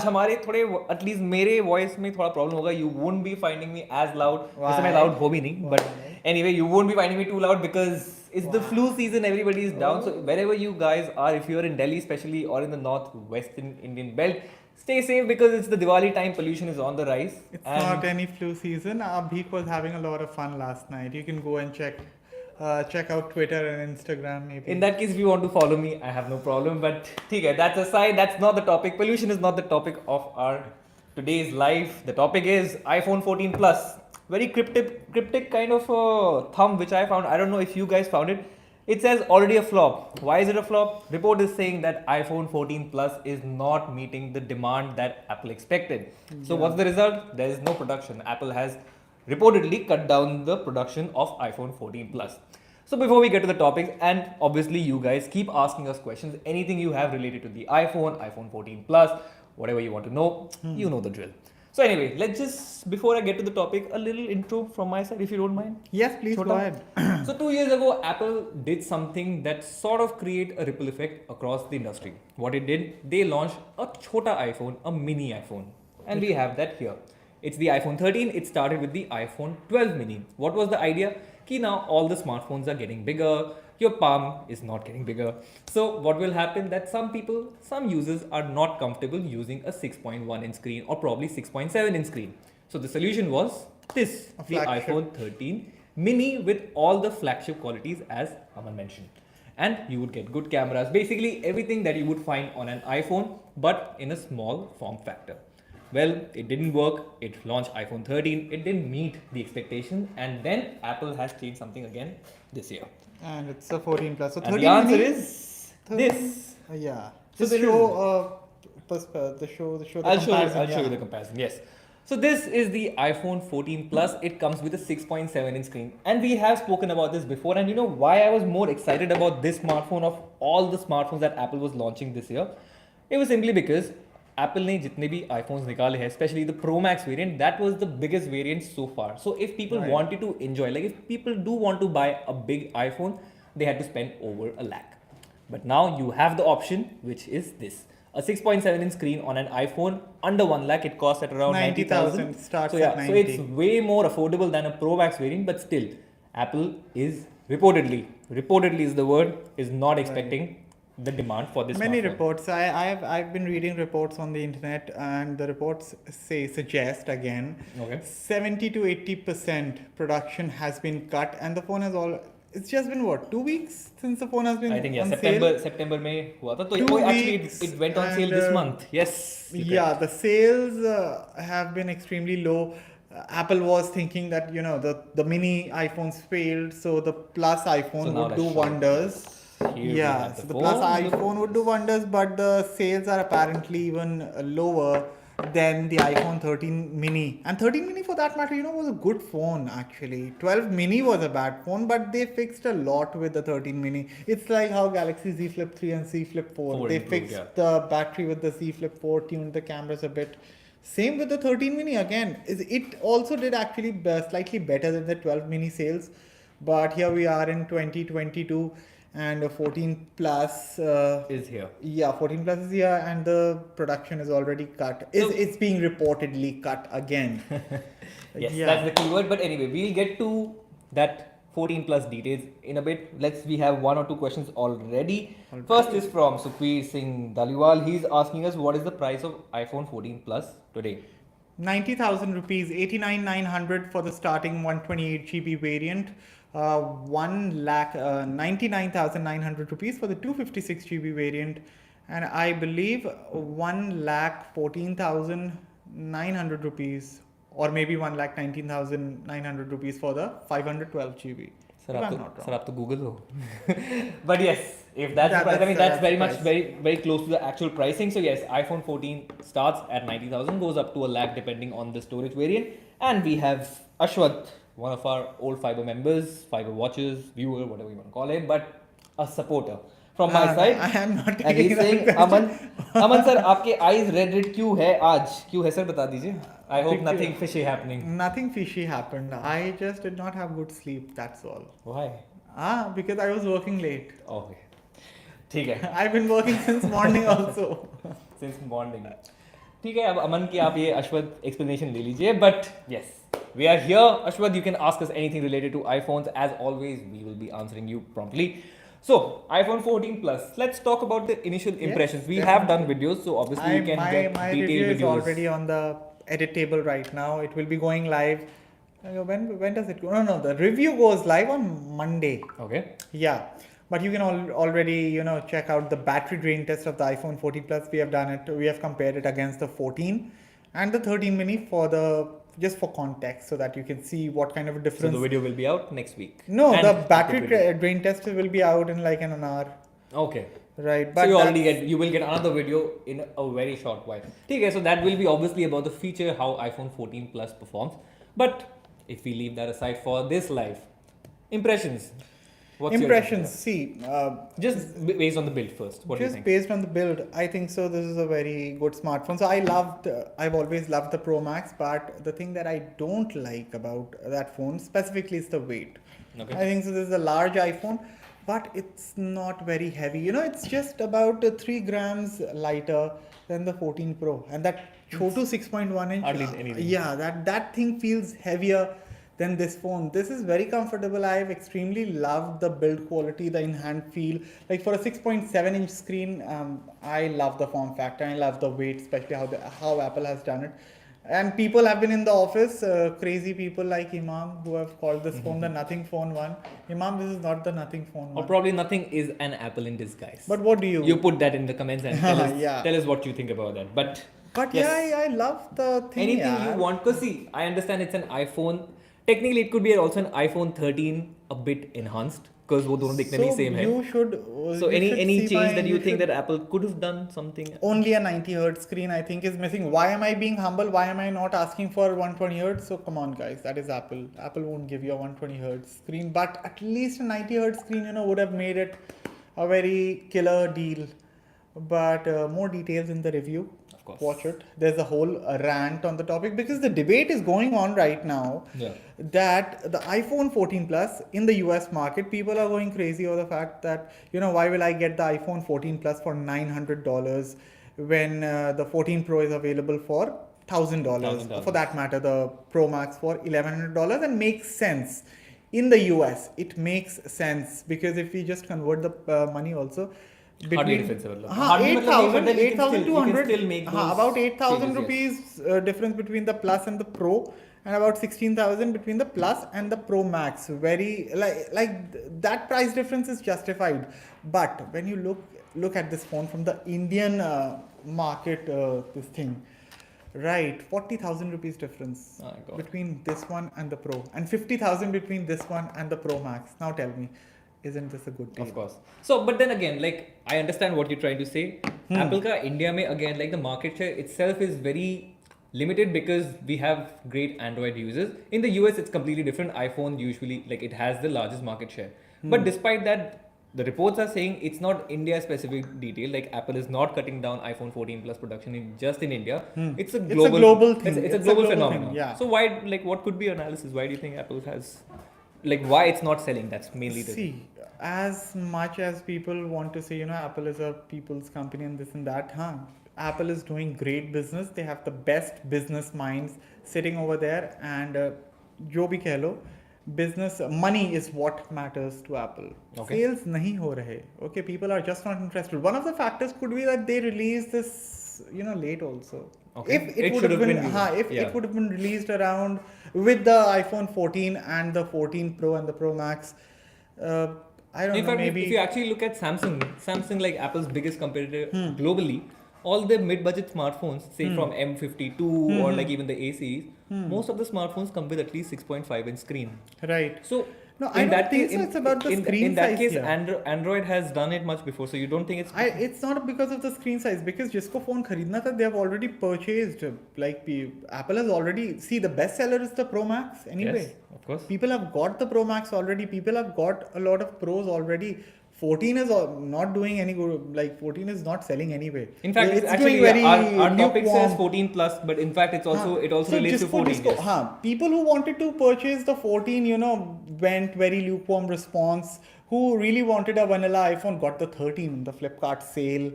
हमारे थोड़े एटलीस्ट मेरे वॉइस में थोड़ा प्रॉब्लम होगा. You won't be finding me as loud. वैसे मैं लाउड हो भी नहीं, but anyway you won't be finding me too loud because it's the flu season, everybody is down. So wherever you guys are, if you're in Delhi especially or in the northwestern Indian belt, stay safe because it's the Diwali time. Pollution is on the rise. It's not any flu season. Abhik was having a lot of fun last night. You can go and check out Twitter and Instagram maybe. In that case, if you want to follow me, I have no problem. But okay, that's aside. That's not the topic. Pollution is not the topic of our today's life. The topic is iPhone 14 Plus. Very cryptic kind of thumb which I found. I don't know if you guys found it. It says already a flop. Why is it a flop? Report is saying that iPhone 14 Plus is not meeting the demand that Apple expected. So what's the result? There is no production. Apple has reportedly cut down the production of iPhone 14 Plus. So before we get to the topics, and obviously you guys keep asking us questions, anything you have related to the iPhone 14 Plus, whatever you want to know, you know the drill. So anyway, let's just, before I get to the topic, a little intro from my side, if you don't mind. Yes, please go ahead. So 2 years ago, Apple did something that sort of create a ripple effect across the industry. What it did, they launched a chota iPhone, a mini iPhone. And we have that here. It's the iPhone 13. It started with the iPhone 12 mini. What was the idea? Ki now all the smartphones are getting bigger. Your palm is not getting bigger. So what will happen that some users are not comfortable using a 6.1 inch screen or probably 6.7 inch screen. So the solution was this, the iPhone 13 mini with all the flagship qualities as Aman mentioned. And you would get good cameras, basically everything that you would find on an iPhone, but in a small form factor. Well, it didn't work. It launched iPhone 13. It didn't meet the expectation. And then Apple has changed something again this year. And it's a 14 Plus. So 13 and the answer mini, is this. Yeah. So Just show the I'll show you the comparison. Yes. So this is the iPhone 14 Plus. It comes with a 6.7 inch screen. And we have spoken about this before. And you know why I was more excited about this smartphone of all the smartphones that Apple was launching this year? It was simply because Apple ने जितने भी iPhones निकाले हैं, especially the Pro Max variant, that was the biggest variant so far. So if people wanted to enjoy, like if people do want to buy a big iPhone, they had to spend over $1 lakh. But now you have the option, which is this. A 6.7 inch screen on an iPhone under $1 lakh. It costs at around 90,000. Starts so at 90. So it's way more affordable than a Pro Max variant, but still, Apple is reportedly is the word, is not expecting the demand for this many smartphone. Reports I've been reading reports on the internet, and the reports suggest again 70 to 80% production has been cut, and the phone has it's just been what, 2 weeks since the phone has been, I think on September में हुआ था, तो actually it went on sale this month. Yes. Yeah, the sales have been extremely low. Apple was thinking that the mini iPhones failed, so the Plus iPhone would do wonders. Yeah, so the Plus iPhone would do wonders, but the sales are apparently even lower than the iPhone 13 mini. And 13 mini, for that matter, was a good phone actually. 12 mini was a bad phone, but they fixed a lot with the 13 mini. It's like how Galaxy Z Flip 3 and Z Flip 4. They fixed the battery with the Z Flip 4, tuned the cameras a bit. Same with the 13 mini again. It also did actually slightly better than the 12 mini sales. But here we are in 2022. And 14 Plus is here. Yeah, 14 Plus is here, and the production is already cut. It's being reportedly cut again. Yes, that's the keyword. But anyway, we'll get to that 14 Plus details in a bit. We have 1 or 2 questions already. First is from Sukhveer Singh Daliwal. He's asking us, what is the price of iPhone 14 Plus today? 90,000 rupees, 89,900 for the starting 128 GB variant. 1,99,900 rupees for the 256 GB variant, and I believe 1,14,900 rupees, or maybe 1,19,900 rupees for the 512 GB. Sir, आप तो Google हो. But yes, if that's the price, I mean that's very much very close to the actual pricing. So yes, iPhone 14 starts at 90,000, goes up to $1 lakh depending on the storage variant, and we have Ashwath, one of our old Fiiber members, Fiiber watchers, viewer, whatever you want to call him, but a supporter from my side. I am not and he's saying, Aman sir, आपके eyes red क्यों है आज? क्यों है sir, बता दीजिए. I hope nothing fishy happening. Nothing fishy happened. I just did not have good sleep, that's all. Why? Because I was working late. Okay. ठीक है. I've been working since morning also. Since morning. ठीक है, अब अमन की आप ये Ashwath explanation ले लीजिए, but yes, we are here. Ashwath, you can ask us anything related to iPhones. As always, we will be answering you promptly. So, iPhone 14 Plus. Let's talk about the initial impressions. We have done videos, so obviously you can get my detailed review is videos. already on the edit table right now. It will be going live. When does it go? No, the review goes live on Monday. Okay. Yeah, but you can already check out the battery drain test of the iPhone 14 Plus. We have done it. We have compared it against the 14 and the 13 mini just for context, so that you can see what kind of a difference. So the video will be out next week. No, And the battery drain test will be out in like an hour. Okay. Right, but so you will get another video in a very short while. Okay, so that will be obviously about the feature, how iPhone 14 Plus performs. But if we leave that aside for this live, impressions. What's impressions? See, just based on the build first. What do you think? Just based on the build, I think so. This is a very good smartphone. So I've always loved the Pro Max, but the thing that I don't like about that phone specifically is the weight. Okay. I think so. This is a large iPhone, but it's not very heavy. It's just about 3 grams lighter than the 14 Pro, and that chotu 6.1 inch. Hardly anything. Yeah, that thing feels heavier than this phone. This is very comfortable. I have extremely loved the build quality, the in-hand feel. Like for a 6.7 inch screen, I love the form factor. I love the weight, especially how Apple has done it. And people have been in the office, crazy people like Imam, who have called this phone the Nothing Phone 1. Imam, this is not the Nothing Phone 1. Or probably Nothing is an Apple in disguise. But what do you? You put that in the comments and tell us what you think about that. But yes, yeah, I love the thing. Anything you want. Because see, I understand it's an iPhone. Technically, it could be also an iPhone 13 a bit enhanced, because वो दोनों दिखने में same है. You should. So any change that you think that Apple could have done something? Only a 90 Hz screen I think is missing. Why am I being humble? Why am I not asking for 120 Hz? So come on guys, that is Apple. Apple won't give you a 120 Hz screen, but at least a 90 Hz screen would have made it a very killer deal. But more details in the review. Watch it. There's a whole rant on the topic, because the debate is going on right now that the iPhone 14 Plus in the US market, people are going crazy over the fact that, why will I get the iPhone 14 Plus for $900 when the 14 Pro is available for $1,000. For that matter, the Pro Max for $1,100, and makes sense. In the US, it makes sense, because if we just convert the money also, hardly difference. 8,200 about 8,000 rupees difference between the Plus and the Pro, and about 16,000 between the Plus and the Pro Max. Very like that price difference is justified. But when you look at this phone from the Indian market, this thing, right, 40,000 rupees difference between this one and the Pro, and 50,000 between this one and the Pro Max. Now tell me, isn't this a good deal? Of course. So, but then again, like, I understand what you're trying to say. Apple ka India mein, again, like, the market share itself is very limited, because we have great Android users. In the US, it's completely different. iPhone usually, like, it has the largest market share. But despite that, the reports are saying it's not India specific detail. Like, Apple is not cutting down iPhone 14 Plus production just in India. It's a global thing. It's a global phenomenon. Thing, yeah. So why, like, what could be analysis? Why do you think Apple has, like, why it's not selling? That's mainly the See, as much as people want to say, Apple is a people's company and this and that, Apple is doing great business. They have the best business minds sitting over there, and jo bhi keh lo, business money is what matters to Apple. Sales nahi ho rahe. Okay, people are just not interested. One of the factors could be that they released this, late also. If it would have been, it would have been released around with the iPhone 14 and the 14 Pro and the Pro Max. I don't know. Maybe if you actually look at Samsung, like Apple's biggest competitor globally, all the mid-budget smartphones, say from M52 or like even the A series, most of the smartphones come with at least 6.5 inch screen. Right. So no, I don't think so. It's about the screen size. In that case, Android has done it much before, so you don't think it's... It's not because of the screen size, because jisko phone kharidna tha, they have already purchased. Like, Apple has already... See, the best seller is the Pro Max anyway. Yes, of course. People have got the Pro Max already. People have got a lot of Pros already. 14 is not doing any good. Like, 14 is not selling anyway. In fact, it's actually very our topic says 14 plus, but in fact, it also relates to 14. Yes. People who wanted to purchase the 14, went very lukewarm response. Who really wanted a vanilla iPhone got the 13, the Flipkart sale.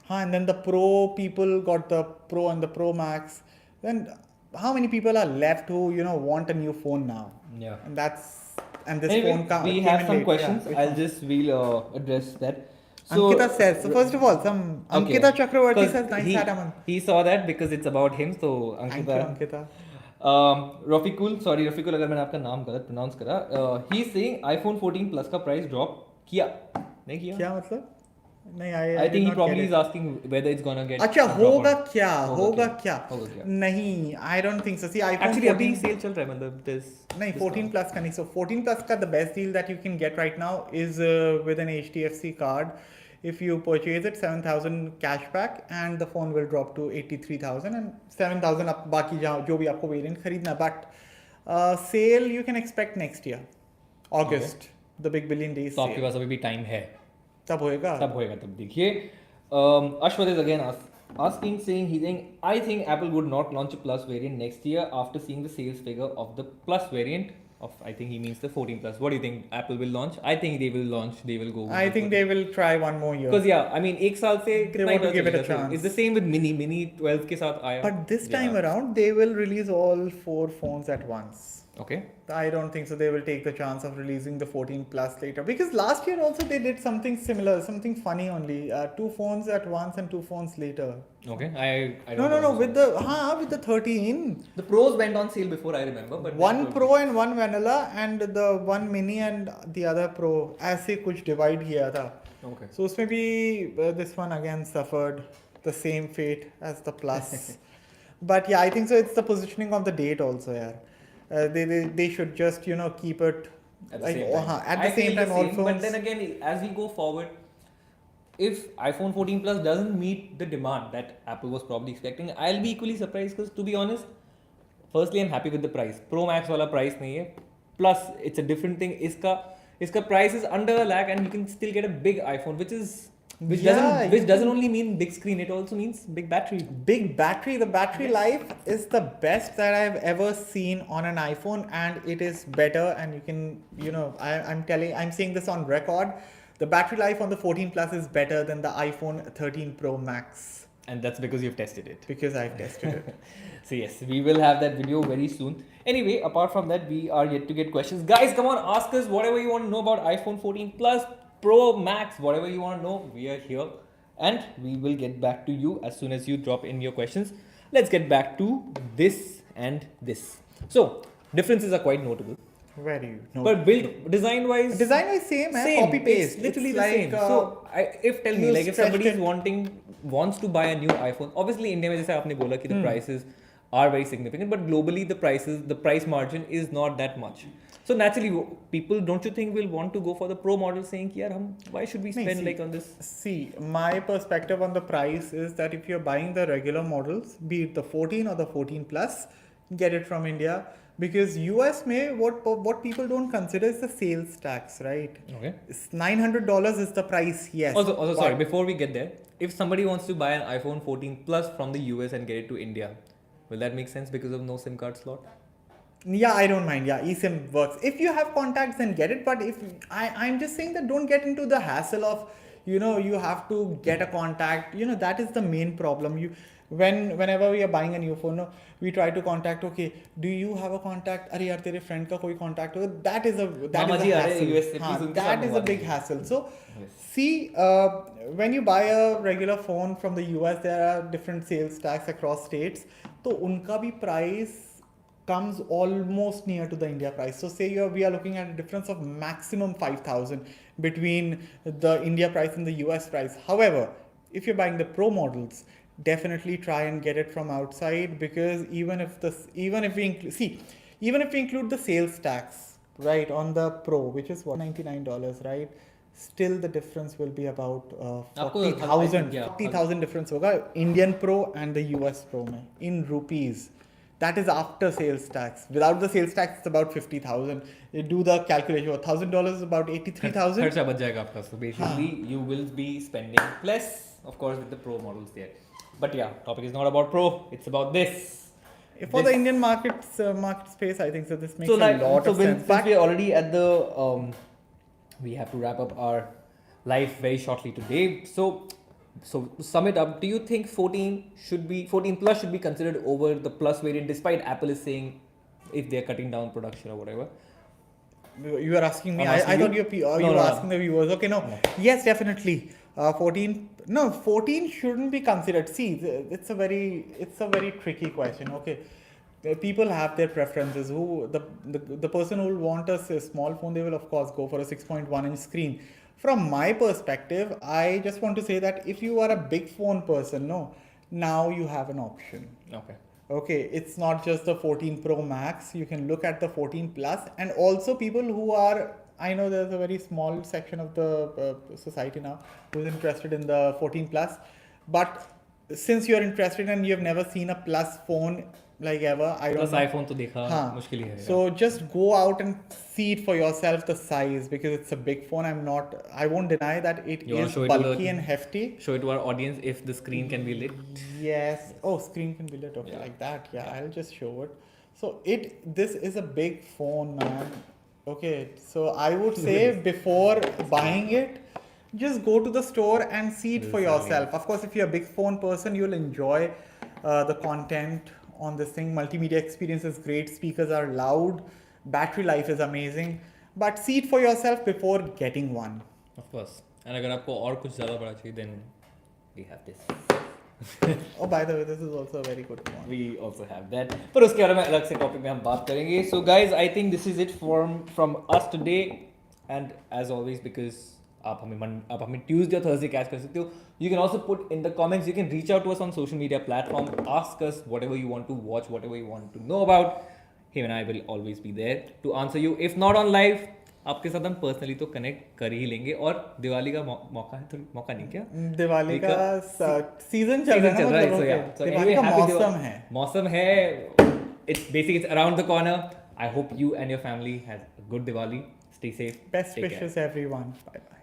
And then the Pro people got the Pro and the Pro Max. Then how many people are left who want a new phone now? Yeah. And this Anyway, phone we came have in some late. questions. we'll address that. So, Ankita says, so first of all, some okay. Ankita Chakravarti 'Cause says, nice hat, Aman. he saw that because it's about him. So Thank you, Ankita. Rafiqul, sorry Rafiqul, अगर मैंने आपका नाम गलत pronounce करा. He's saying iPhone 14 Plus का price drop किया. नहीं किया? क्या मतलब? नहीं, I think he probably is asking whether it's gonna get. अच्छा होगा क्या? होगा क्या? नहीं, I don't think so. See, iPhone Actually 14 अभी sale चल रहा है मतलब there's. नहीं 14 plus का नहीं. So 14 plus का the best deal that you can get right now is with an HDFC card. If you purchase it, 7,000 cashback and the phone will drop to 83,000 and 7,000 आप बाकी जो भी आपको variant खरीदना. But sale you can expect next year, August, the big billion days. तो आपके पास अभी भी time है. तब होएगा. तब देखिए. Ashwat is again asking, saying I think Apple would not launch a Plus variant next year after seeing the sales figure of the Plus variant. I think he means the 14 Plus. What do you think? Apple will launch? I think they will launch. They will go. I think they will try one more year. Because I mean, एक साल से They want to give it a chance. It's the same with Mini 12 के साथ आया. But this time around, they will release all 4 phones at once. Okay. I don't think so. They will take the chance of releasing the 14 Plus later. Because last year also they did something similar, something funny only. 2 phones at once and 2 phones later. Okay. I don't No. know. With the 13. The Pros went on sale before, I remember. But one Pro and one Vanilla and the one Mini and the other Pro. ऐसे कुछ divide किया था. Okay. So उसमें भी this one again suffered the same fate as the Plus. But yeah, I think so. It's the positioning of the date also, yeah. They should just keep it at the same time. At the same time also. But then again, as we go forward, if iPhone 14 Plus doesn't meet the demand that Apple was probably expecting, I'll be equally surprised because to be honest, firstly I'm happy with the price. Pro Max वाला price नहीं है. Plus it's a different thing. इसका price is under a lakh and you can still get a big iPhone, which doesn't only mean big screen, it also means big battery. Big battery. The battery life is the best that I've ever seen on an iPhone, and it is better. And you can, I'm saying this on record. The battery life on the 14 Plus is better than the iPhone 13 Pro Max. And that's because you've tested it. Because I've tested it. So yes, we will have that video very soon. Anyway, apart from that, we are yet to get questions. Guys, come on, ask us whatever you want to know about iPhone 14 Plus, Pro Max, whatever you want to know, we are here and we will get back to you as soon as you drop in your questions. Let's get back to this and this. So, differences are quite notable. Very notable. But build design-wise, same. Copy-paste. It's literally the like, same. So, if somebody wants to buy a new iPhone, obviously India में जैसे आपने बोला कि the prices are very significant, but globally the price margin is not that much. So naturally, people, don't you think, will want to go for the Pro model, saying, why should we spend on this? See, my perspective on the price is that if you're buying the regular models, be it the 14 or the 14 Plus, get it from India. Because US may, what people don't consider is the sales tax, right? Okay. $900 is the price, yes. Also sorry, before we get there, if somebody wants to buy an iPhone 14 Plus from the US and get it to India, will that make sense because of no SIM card slot? Yeah, I don't mind. Yeah, eSIM works. If you have contacts, then get it. But if I'm just saying that don't get into the hassle of, you have to get a contact. That is the main problem. Whenever we are buying a new phone, we try to contact. Okay, do you have a contact? अरे यार तेरे friend का कोई contact होगा. That is a hassle. That is a big hassle. So, see, when you buy a regular phone from the US, there are different sales tax across states. तो उनका भी price comes almost near to the India price. So say we are looking at a difference of maximum 5,000 between the India price and the US price. However, if you're buying the Pro models, definitely try and get it from outside, because even if we include the sales tax, right, on the Pro, which is what, $99, right? Still the difference will be about 40,000 difference hoga Indian Pro and the US Pro mein, in rupees. That is after sales tax. Without the sales tax, it's about 50,000. You do the calculation. $1,000 is about 83,000. खर्चा बच जाएगा आपका. So basically, you will be spending less, of course, with the Pro models there. But yeah, topic is not about Pro. It's about this. For the Indian market space, I think so. This makes a lot of sense. Since we are already at the, we have to wrap up our life very shortly today. So So to sum it up, do you think 14 plus should be considered over the plus variant, despite Apple is saying if they're cutting down production or whatever? You are asking me. I'm asking I thought you. you were asking the viewers. Okay, no. No. Yes, definitely. 14. No, 14 shouldn't be considered. See, it's a very tricky question. Okay, people have their preferences. The person who will want a small phone, they will of course go for a 6.1-inch screen. From my perspective, I just want to say that if you are a big phone person, no, now you have an option. Okay. Okay, it's not just the 14 Pro Max. You can look at the 14 Plus, and also people who are, I know there's a very small section of the society now who's interested in the 14 Plus, but since you're interested and you've never seen a Plus phone like ever, I don't Plus know. iPhone तो देखा मुश्किल ही है. So just go out and see it for yourself, the size, because it's a big phone. I won't deny that it You wanna is show it to bulky the- and hefty. Show it to our audience if the screen can be lit. Yes. Oh, screen can be lit. Okay, Yeah. like that. Yeah, I'll just show it. So this is a big phone, man. Okay, so I would say before buying it, just go to the store and see it for yourself. Of course, if you're a big phone person, you'll enjoy the content on this thing. Multimedia experience is great. Speakers are loud. Battery life is amazing. But see it for yourself before getting one. Of course. And अगर आपको और कुछ ज़्यादा बड़ा चाहिए, then we have this. Oh, by the way, this is also a very good one. We also have that. पर उसके बारे में अलग से टॉपिक में हम बात करेंगे. So guys, I think this is it from us today. And as always, because आप हमें Tuesday or Thursday catch कर सकते हो. You can also put in the comments. You can reach out to us on social media platform. Ask us whatever you want to watch, whatever you want to know about. Him and I will always be there to answer you. If not on live, आपके साथ हम personally तो connect कर ही लेंगे. और दिवाली का मौका है, तो मौका नहीं क्या? दिवाली का सीजन चल रहा है ना, right. So yeah. So Diwali anyway, का happy मौसम है. मौसम है. It's around the corner. I hope you and your family has a good Diwali. Stay safe. Best Take care. wishes everyone. Bye bye.